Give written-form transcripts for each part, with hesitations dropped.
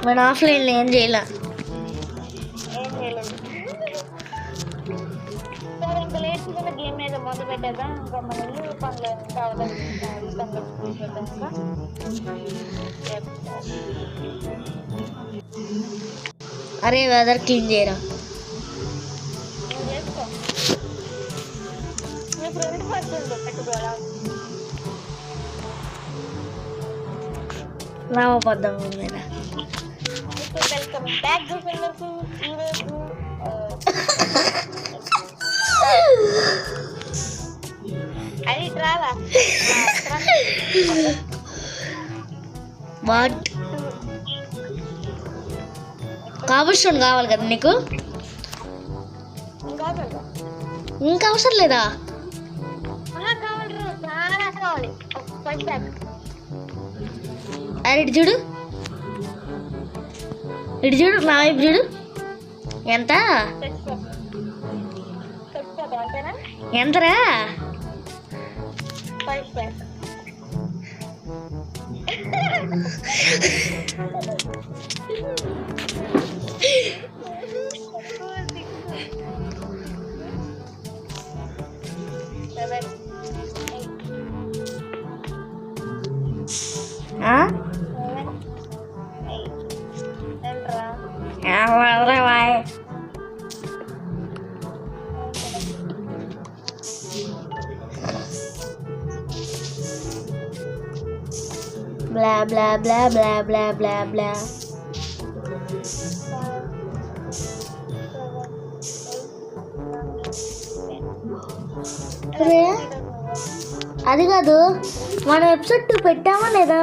మన ఆఫ్లైన్లో ఏం చేయలే. ఇంకా లేట్ గేమ్ ఏదో మొదలు పెట్టేదా. ఇంకా మన ఇల్లు పనులు కావాలి. అరే వెదర్ క్లీన్ చేయరా. చేసుకో. మీ ఫ్రెండ్ ఫస్ట్ పెట్టుకోవాలా. రామపద్దం మీద వెల్కమ్ బ్యాక్ చూసినందుకు ఈరోజు అది రావా వాట్ కాబుస్టోన్ కావాలి కదా నీకు? ఇంకా అవసరం లేదా? అరే ఇటు చూడు, ఇటు చూడు, నా వైపు చూడు. ఎంత ఎంతరా? Blah blah blah blah blah blah blah. అది కాదు, మన ఎపిసోడ్ 2 పెట్టామా లేదా?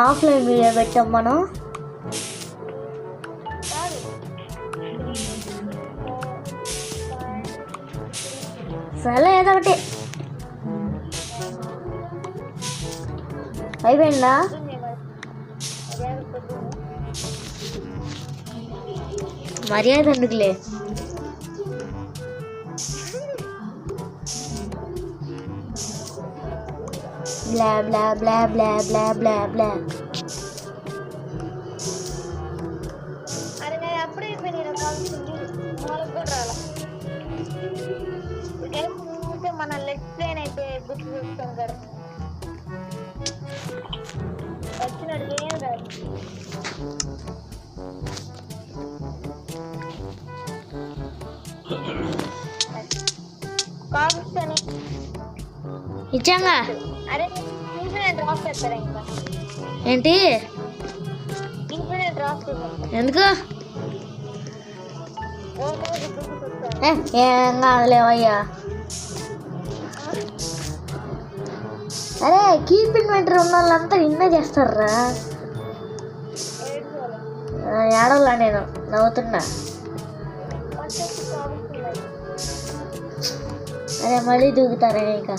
ఆఫ్లైన్ వీడియో పెట్టాం మనం. సరే ఏదో ఒకటి అయిపోయిందా? మర్యాద ఎందుకులే. బ్లా బ్లా బ్లా బ్లా బ్లా బ్లా బ్లా. మన లెగ్ ప్లేన్ అయితే గుర్తు చూస్తాం కదా, వచ్చినట్టు ఏం రాదు. కాపుస్తని ఇచ్చాంగా. అరే ఇన్ఫినిట్ డ్రాప్ చేస్తారా? ఇంకా ఏంటి ఇన్ఫినిట్ డ్రాప్ చేస్తాను. ఎందుకు? ఏం కాదులేవయ్యా. అరే కీప్ ఇన్వెంటరీ ఉన్న వాళ్ళంతా ఇన్నే చేస్తారా? ఏడవలా, నేను నవ్వుతున్నా. అరే మళ్ళీ దూకుతారా ఇంకా?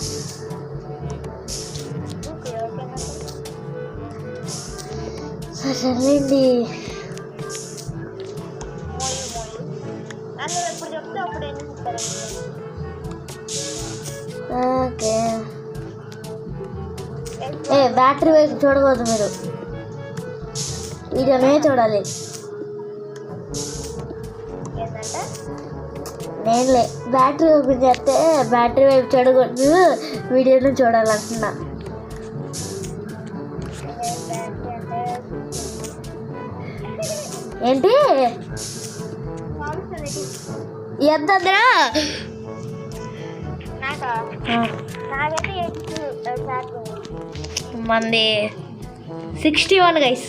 సర్లేండి. ఓకే. బ్యాటరీ వైపు చూడకూడదు మీరు, వీడియోనే చూడాలి. నేనులే బ్యాటరీ ఓపెన్ చేస్తే బ్యాటరీ వైపు చూడకూడదు, వీడియోనే చూడాలంటున్నా. ఏంటి ఎంతరా? మంది 61 గైస్.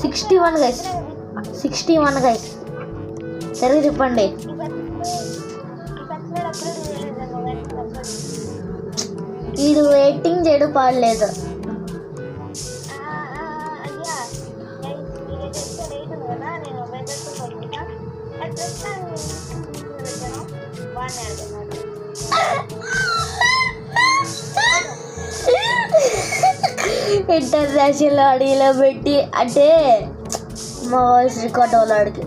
61 guys, 61 guys. సరిగ్గా చెప్పండి. ఇది వెయిటింగ్ చేయడం పాడలేదు. ఇంటర్నేషనల్ ఆడియోలో పెట్టి అంటే మా వాయిస్ రికార్డ్ అవ్వడానికి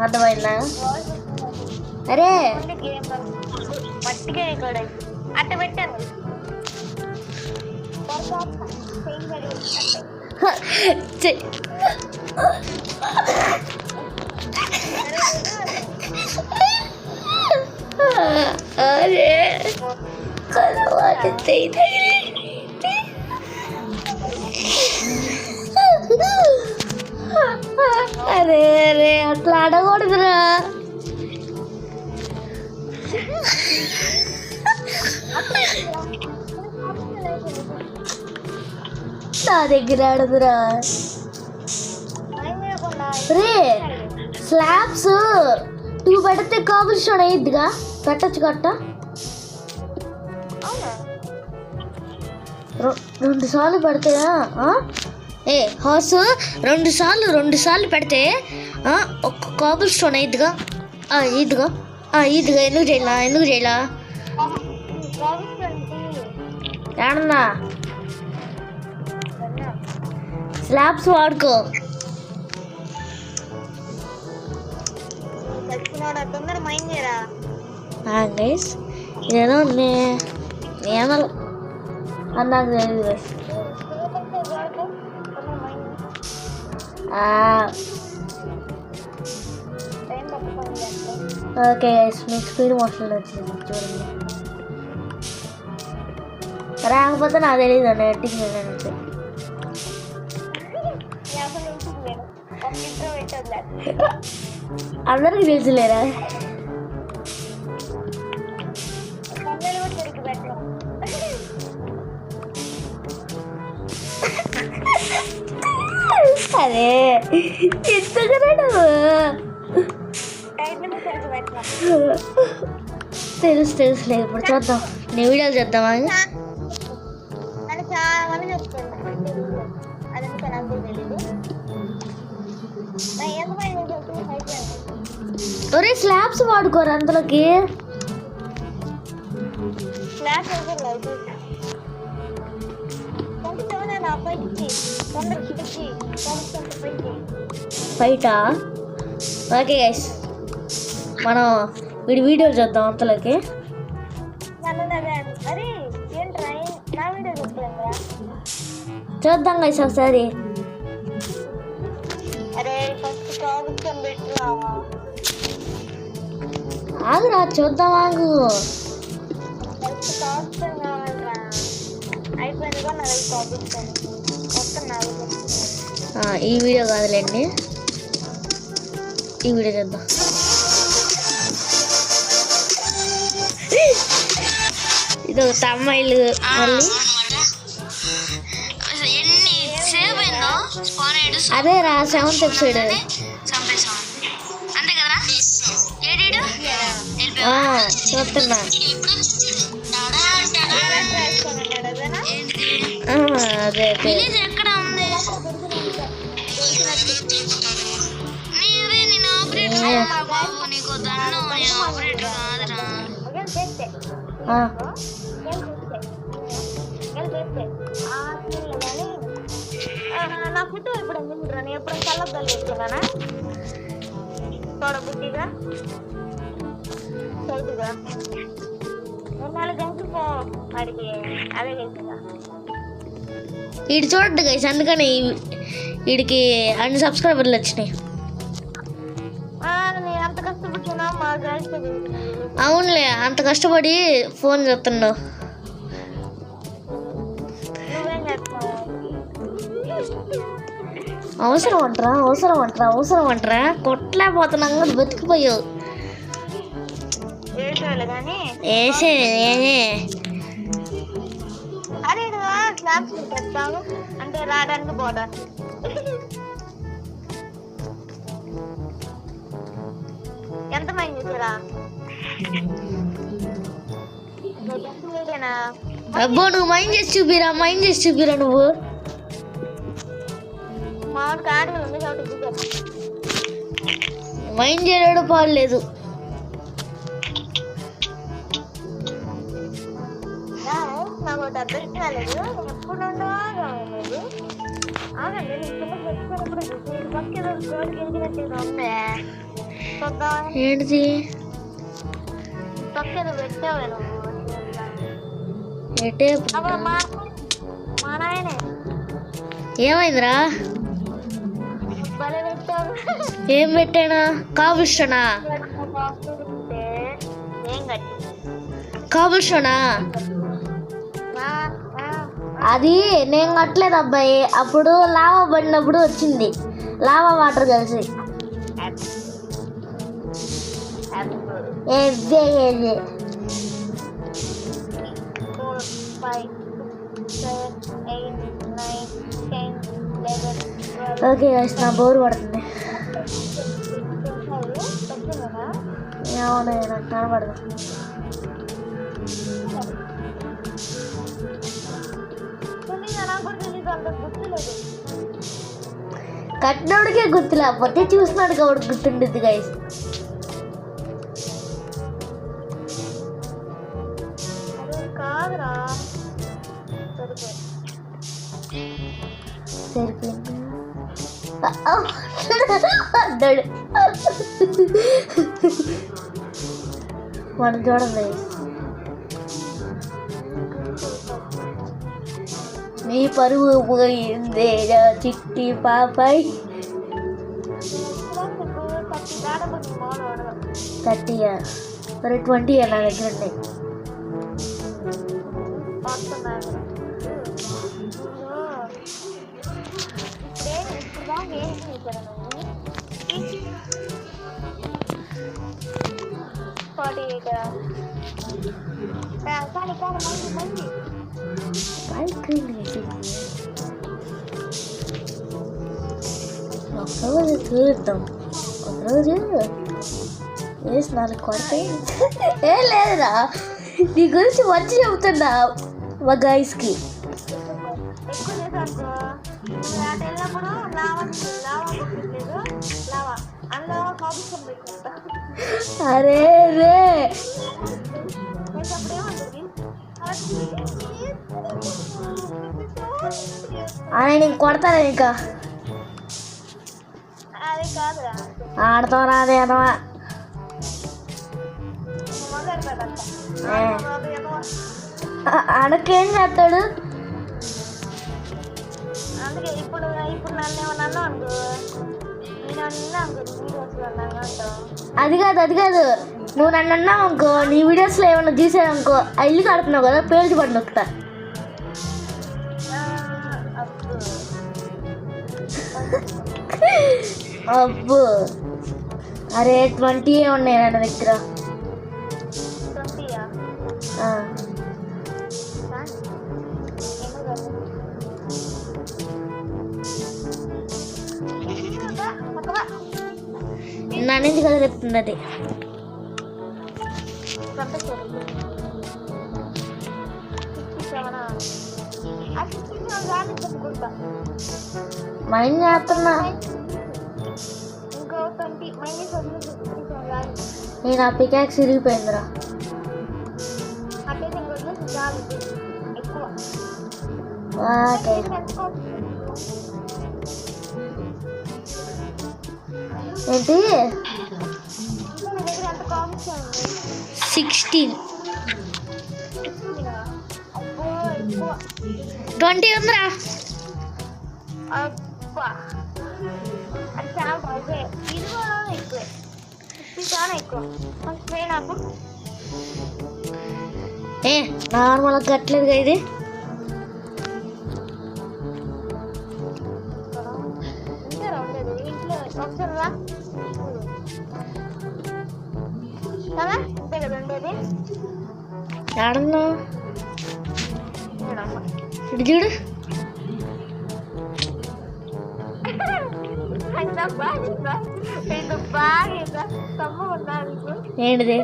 అర్థమైందా? అరే మట్టిగా ఇక్కడ అట్ట పెట్టాను. అరే అరే అరే అట్లా ఆడకూడదురా. నా దగ్గర ఆడదురా. రే స్లాబ్స్ 2 పెడితే కాబుల్ స్టోన్ అయ్యిద్దిగా, పెట్టచ్చు కట్ట. 2 సార్లు పెడితే హౌస్ 2 సార్లు పెడితే ఒక్క కాబుల్ స్టోన్ అయ్యిద్దిగా. ఇదిగా ఎందుకు చేయలా ఏడన్నా స్లాబ్స్ వాడుకో. గైస్ ఇదేదో నేను అన్నాకు తెలియదు గైస్. ఓకే గైస్ మీకు స్పీడ్ మోషన్ వచ్చింది చూడండి. రాకపోతే నాకు తెలియదు నెట్టింగ్ వెళ్ళాను. అందరికి తెలుసులేరా. అదే ఎందుకరా తెలుసులేదు. ఇప్పుడు చూద్దాం, నీ వీడియోలు చేద్దామా? ఒరే స్లాబ్స్ వాడుకోరు అందులోకి. బయట ఓకే గైస్ మనం వీడియోలు చేద్దాం అంతలోకి. చూద్దాం గైస్ ఒకసారి. ఆగురా చూద్దాం, ఆగు. ఈ వీడియో కాదులేండి, ఈ వీడియో చేద్దాం. ఇది ఒక తమ్మాయిలు మళ్ళీ అదే రా 7th ఎపిసోడ్. చూస్తున్నా అదే అదే నా ఫుడ్ ఇప్పుడు ఎందుకుంటారా? నేను ఎప్పుడు కళ్ళద్దాలు పెట్టుకున్నానా తోడబుద్దిగా చదువుగా 4 గంటలు పో వాడికి అదే చేసిందా. వీడు చూడండి గైస్, అందుకని వీడికి అన్ని సబ్స్క్రైబర్లు వచ్చినాయి. నేను అంత కష్టపడుతున్నా మా గాయస్. అవునులే, అంత కష్టపడి ఫోన్ చేస్తున్నావు. నువ్వేం చేస్తావు? అవసరం అంటారా కొట్టలేకపోతున్నాం కదా, బతికిపోయావు. వేసే అరే స్లాబ్స్ చెప్తాను అంటే రావడానికి పోవడానికి. ఎంత మైండ్ చేసారా? అబ్బో నువ్వు మైండ్ చేసి చూపిరా నువ్వు. మా కాడు ఉంది కాబట్టి మైండ్ చేయడం పాడలేదు. ఒకటి అర్థం కాలేదు. ఎప్పుడు నుండో కాలేదు. ఆగండి నేను కింద పెట్టుకున్నప్పుడు నీకు పక్క ఏదో గోల్ గెలిగినట్టు ఉందే. ఏంటిది? పక్క ఏదో పెట్టావు నువ్వు. ఎటే అబ్బా మా నాయనే ఏమైందిరా? భలే పెట్టావు. ఏం పెట్టానా? కాబుల్స్టోనా? ఏం కట్టి కాబుల్స్టోనా? అది నేను కట్టలేదు అబ్బాయి. అప్పుడు లావా పడినప్పుడు వచ్చింది, లావా వాటర్ కలిసి. ఓకే గైస్, నా బోర్ పడుతుంది. ఏమన్నా నాకు కనబడదు. కట్టినోడికే గుర్తు లేకపోతే చూసినాడు కాబట్టి గుర్తుంటుంది గైస్. కాదురా సరిపోయింది. అడ్డాడు మనం చూడండి. నీ పరువు పోయిందే చిట్టి పాపాయ్. 30 మరి 20 నా దగ్గర ఉన్నాయి. ఒకరోజు చూద్దాం, ఒకరోజు వేసి 4 కొడతాయి. ఏం లేదురా, నీ గురించి వచ్చి చెబుతున్నా మా గైస్కి. అరే రే అని నేను కొడతాను ఇంకా. ఆడతావు రాదే అనవా. ఆడకేం చేస్తాడు? అందుకే ఇప్పుడు నన్ను ఏమన్నా అనుకో, నేను అన్నా అనుకో అది కాదు నువ్వు నన్ను అన్నావు అనుకో, నీ వీడియోస్లో ఏమన్నా తీసావు అనుకో, ఆ ఇల్లు కడుతున్నావు కదా, పేల్చి పడి నొక్కుతా. అబ్బో అరే 20 ఉన్నాయి నా దగ్గర. నా నుంచి కదా చెప్తుంది అది. మైండ్ చేస్తున్నా నేను. ఆ పికాక్స్ ఇరిగిపోయిందిరా. ఏంటి 16 20 ఉందిరా. ఏ నార్మల్గా కట్టలేదుగా ఇది. ఆడన్నా ఇటు చూడు. ఏంటిది?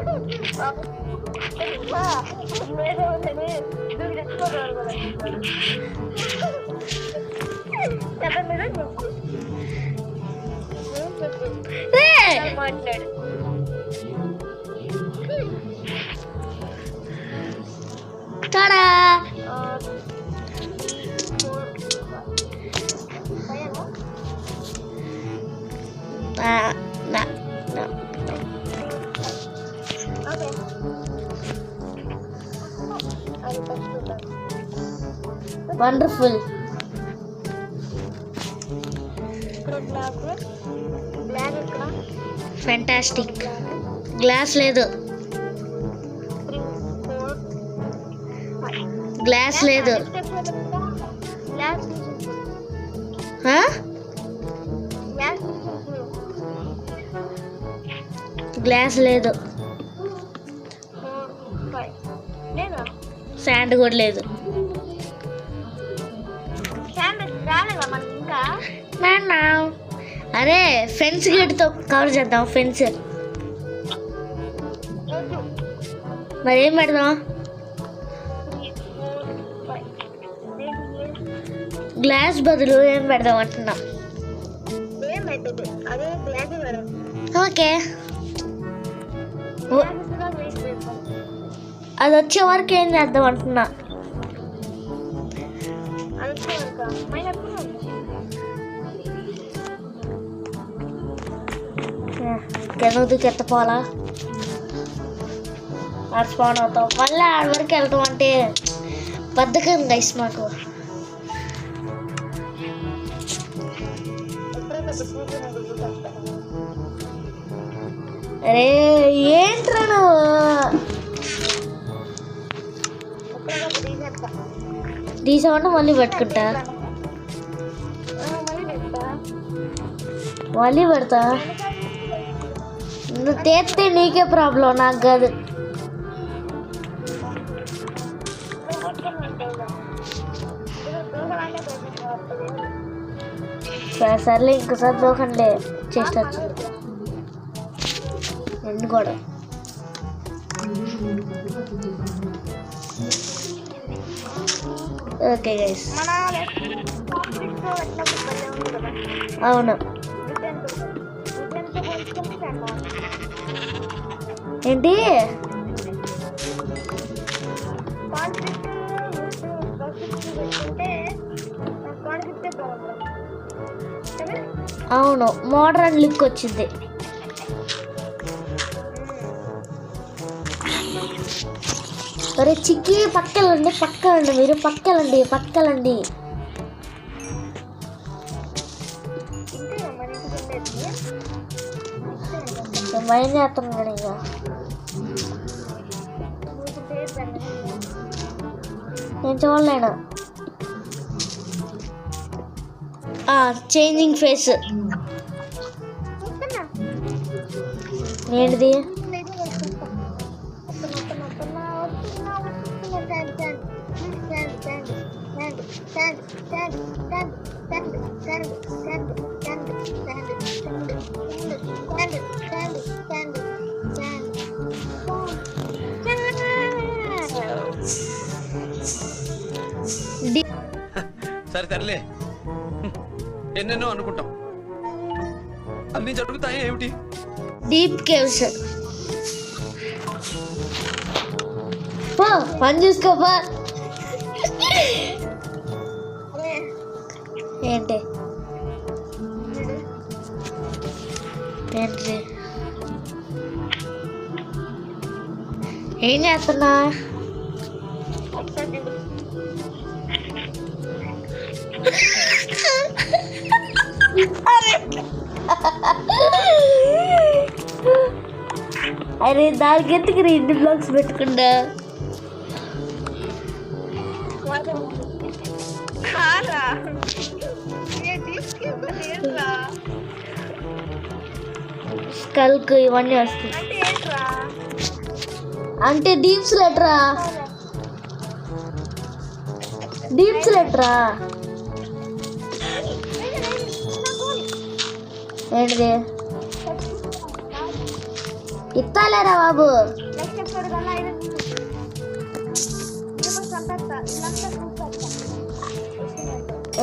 అది ఫస్ట్ వండర్ఫుల్. ఇక్కడ బ్లాక్ బ్లాక్ ఇక్కడ ఫెంటాస్టిక్. గ్లాస్ లేదు, 3 4 గ్లాస్ లేదు. గ్లాస్ ఆ? గ్లాస్ గ్లాస్ లేదు, 4 5 లేదా శాండ్ కూడా లేదు. శాండ్ రాలేదా మనకి ఇంకా నాన్న అరే ఫెన్స్ గేట్తో కవర్ చేద్దాం. ఫెన్స్ మరి ఏం పెడదాం? 3 4 5 గ్లాస్ బదులు ఏం పెడదాం అంటున్నా. ఏం పెట్టదు అదే గ్లాస్ పెడదాం. ఓకే, గ్లాస్ కూడా వేస్ట్ చేద్దాం. అది వచ్చే వరకు ఏం చేద్దాం అంటున్నా. అది వచ్చేవరక మైన ఎప్పుడు కెనుదికి ఎత్తపోవాలా? స్పాన్ అవుతాం మళ్ళీ ఆడ వరకు వెళ్తాం అంటే బద్ధకం గైస్ మాకు. ఎప్పుడైతే కూర్చుని అరే ఏంట్రా నువ్వు? ఎప్పుడైతే తీసేస్తా తీసామంటే మళ్ళీ పెట్టుకుంటా, మళ్ళీ పెడతా. మళ్ళీ పెడతా. నువ్వు తీస్తే నీకే ప్రాబ్లం, నాకు కాదు. సరే సర్లే ఇంకోసారి దూకండి చేసొచ్చు. ఎన్ని కూడా ఓకే గైస్. అవును ఏంటి? అవును మోడర్న్ లుక్ వచ్చింది. అరే చిక్కి పక్కలండి, పక్కలండి, మీరు పక్కలండి, పక్కలండి. మైన్ చేస్తున్నాను ఇక. నేను చూడలేను. చేంజింగ్ ఫేస్ ఏంటిది? సరే సర్లే, ఎన్నెన్నో అనుకుంటాం, అన్ని జరుగుతాయి ఏమిటి? Deep caves. పని చూసుకోపా. ఏంటి ఏంటి ఏం చేస్తున్నా? అరే దానికి ఎందుకు ఇన్ని బ్లాగ్స్ పెట్టుకుండా? స్కల్క్ ఇవన్నీ వస్తాయి అంటే డీప్స్ లెటరా, డీప్స్ లెటరా ఏంటిది? ఇస్తాలేరా బాబు.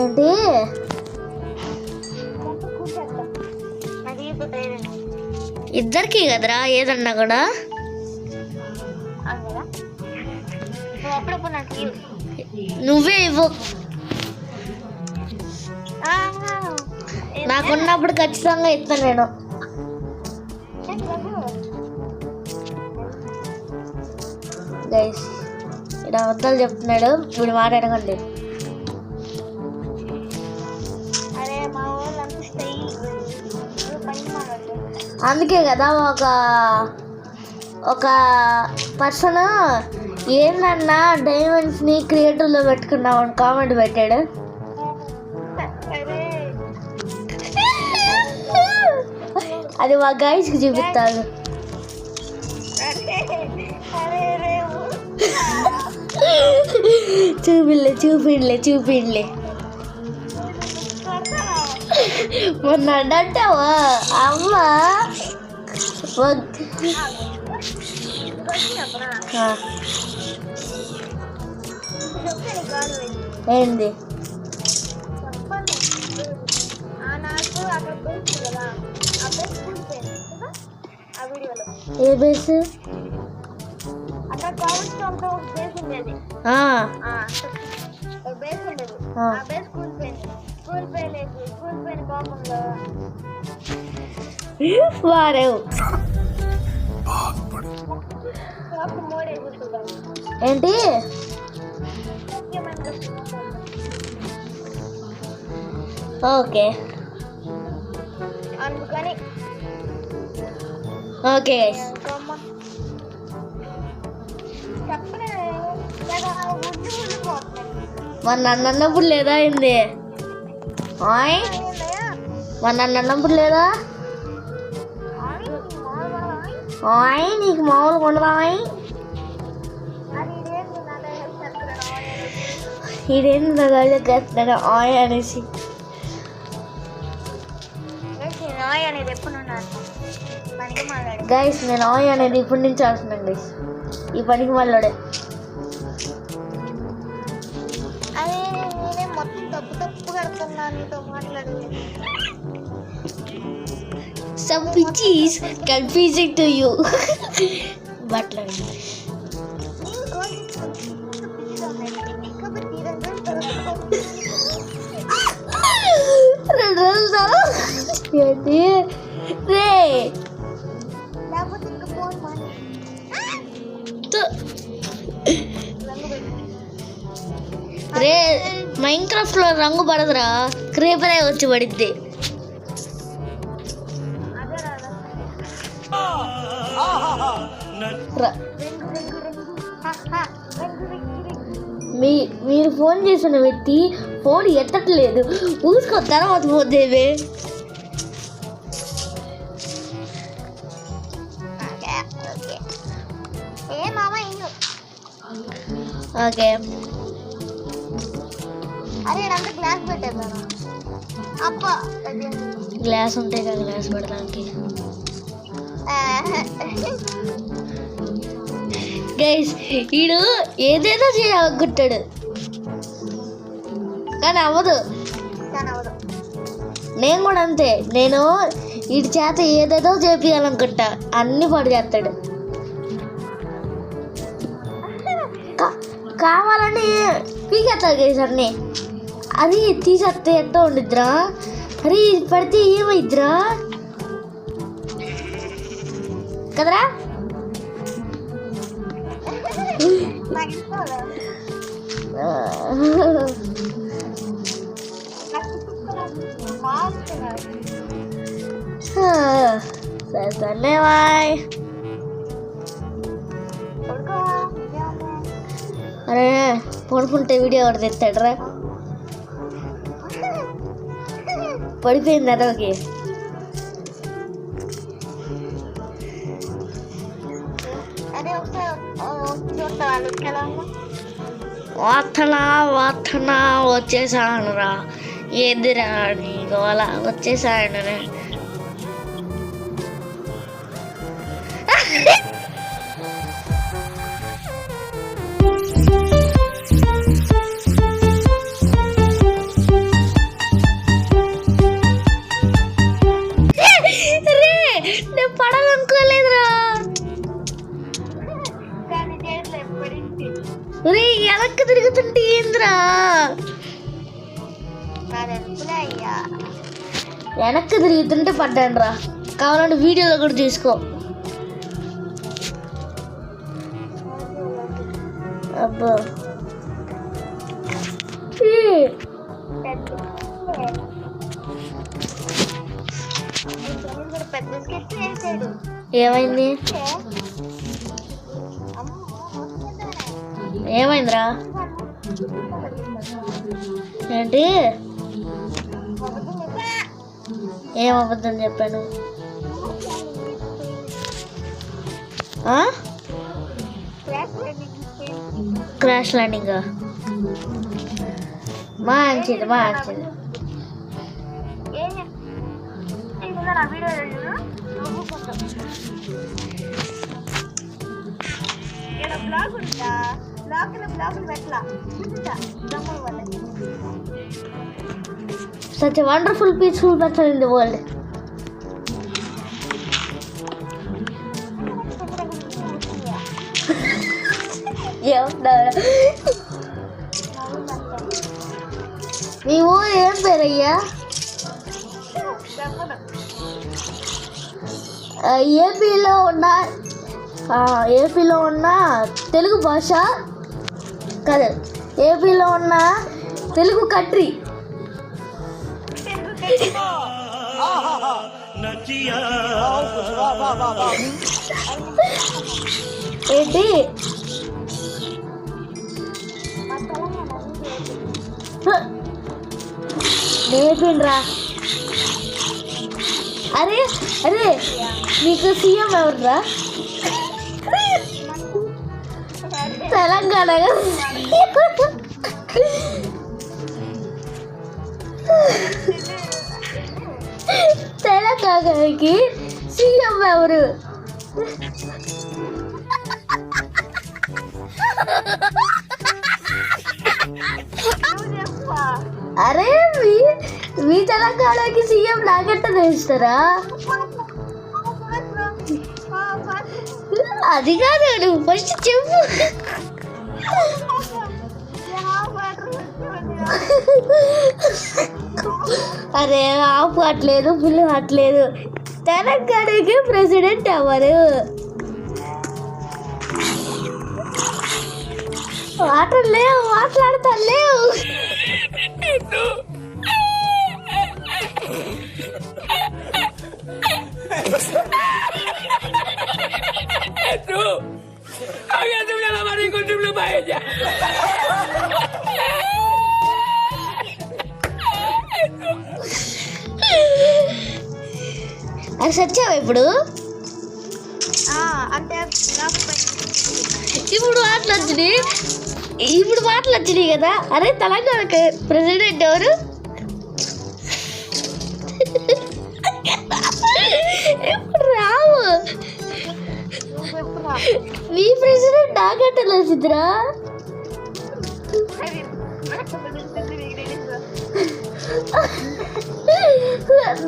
ఏంటి ఇద్దరికి కదరా ఏదన్నా కూడా. నువ్వే ఇవ్వు, నాకున్నప్పుడు ఖచ్చితంగా ఇస్తాను నేను. గైస్ ఇక్కడ అబద్ధాలు చెప్తున్నాడు, ఇప్పుడు మాట్లాడకండి. అరే మా వాళ్ళు అంత స్టైల్ పని మాట్లాడు. అందుకే కదా ఒక పర్సన్ ఏందన్నా డైమండ్స్ని క్రియేటివ్లో పెట్టుకున్నావు అని కామెంట్ పెట్టాడు. అరే అది మా గైస్కి చూపిస్తాను. అరే అరే చూపిడ్లే మొన్న అంటావా అమ్మ ఏంది నాకు అక్కడ బేస్ కదా, ఆ బేస్ కూలిపోయింది కదా ఆ వీడియోలో. ఏ బేస్? అక్కడ కావల్ స్టోన్ తో ఒక బేస్ ఉండేది, ఒక బేస్ ఉండేది. ఆ బేస్ కూలిపోయింది. కూలిపోయిన కోపంలో వారేవు మోడైపోతున్నాను. ఏంటి? ఓకే అందుకని ఓకే గైస్, చెప్పలే మన నన్ను అన్నప్పుడు లేదా అయింది? ఆయ్ మన నన్ను అన్నప్పుడు లేదా? ఆయ్ నీకు మామూలుగా ఉండదా? ఇదేం దగ్గర ఆయ్ అనేసి అనేది ఎప్పుడు పనికి మాట్లాడు. గైస్ నేను ఆయ్ అనేది ఇప్పటి నుంచి ఆడుతున్నాను గైస్, ఈ పనికి మళ్ళీ అదే నేనే మొత్తం తప్పు కడుతున్నాను నీతో మాట్లాడు. some which is confusing to you బట్ల ఏంటి రే రే మైన్క్రాఫ్ట్ లో రంగు పడదురా, క్రీపరే వచ్చి పడిద్ది. మీరు ఫోన్ చేసిన వ్యక్తి ఫోన్ ఎత్తట్లేదు, ఊసుకో తర్వాత పోతేవే. ఓకే అరే అంతా గ్లాస్ పెట్టేదా అప్ప గ్లాస్ ఉంటాయి కదా, గ్లాస్ పెడడానికి. గైస్ వీడు ఏదేదో చేయాలనుకుంటాడు కానీ అవ్వదు. నేను కూడా అంతే, నేను వీడి చేత ఏదేదో చేపియాలనుకుంటా, అన్ని పాడు చేస్తాడు. కావాలని పీకేస్తాడు గైస్ అన్నీ. అది తీసేస్తే ఎట్లా ఉండిద్దిరా, అరే ఇది పడితే ఏమైద్దిరా కదరా. సరే బాయ్. అరే పడుకుంటే వీడియో ఒకటి తెస్తాడరా, పడిపోయింది అదొకి. వాతనా వచ్చేసాను రా, ఎదురా నీకు అలా వచ్చేసాను. నేను పడాలనుకోలేదురా. వెనక్కి తిరుగుతుంటే ఏంద్రా, వెనక్కి తిరుగుతుంటే పడ్డాను రా. కావాలంటే వీడియోలో కూడా చూసుకో. అబ్బో పెద్ద స్కెచ్ వేసాడు. ఏమైంది ఏమైందిరా ఏంటి ఏం అబద్ధం చెప్పాను క్రాష్ ల్యాండింగ్ మంచిది మంచిది బ్లాగ్ ఉందా బ్లాగులు పెట్టలా such a wonderful peaceful person in the world. మీ ఊరు ఏం పేరయ్యా ఏపీలో ఉన్న తెలుగు భాష కాదు ఏపీలో ఉన్న తెలుగు కంట్రీ ఏంటి నేర్పిండ్రా అరే అరే మీకు సీఎం ఎవర్రా తెలంగాణ తెలంగాణకి సీఎం ఎవరు అరే మీ తెలంగాణకి సీఎం నాకెట్ట తెలుస్తారా అది కాదు నువ్వు ఫస్ట్ చెప్పు అరే ఆఫ్ అట్లేదు ఫుల్ అట్లేదు తెలంగాణకి ప్రెసిడెంట్ ఎవరు మాట్లాడలేవు మాట్లాడతా లేవు అది సచ్చావా ఇప్పుడు అంటే ఇప్పుడు మాటలు వచ్చినాయి కదా అరే తెలంగాణకి ప్రెసిడెంట్ ఎవరు ఇప్పుడు రావు మీ ప్రెసిడెంట్ నాకంటే తెలిసిద్దిరా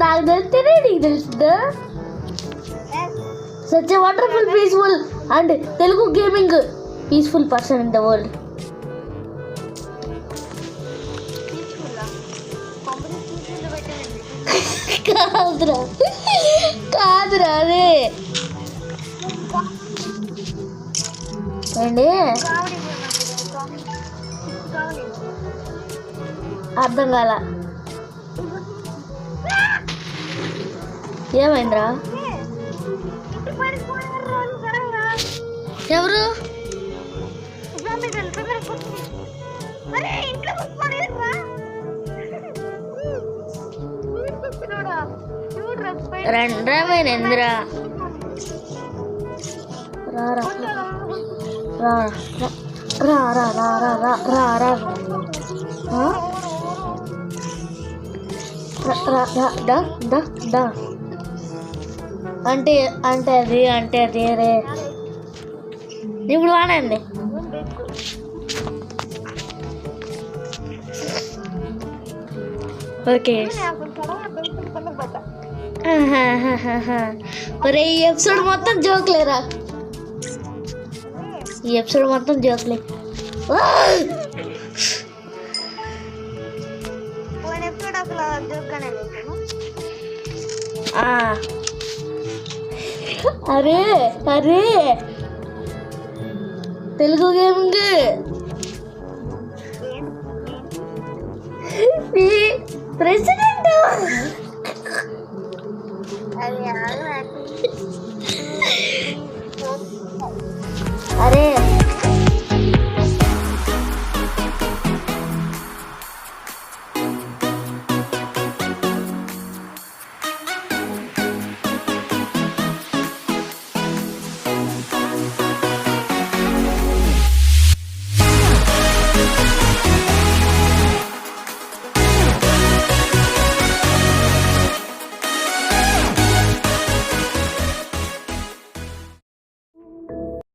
నాకు తెలిస్తేనే నీకు తెలుస్తుందా such a wonderful peaceful and Telugu gaming peaceful person in the world కాదురా అదే ఏంటి అర్థం కాల ఏమైందిరా ఎవరు రండ్రామేంద్రా రా రా రా రా రా రా రా రా రా రా అంటే అది రే ఇప్పుడు వాడండి ఓకే ఒరే ఈ ఎపిసోడ్ మొత్తం జోక్లేరా ఈ ఎపిసోడ్ మొత్తం జోక్లే అరే అరే తెలుగు గేమింగ్ ప్రెసిడెంట్. అది అరే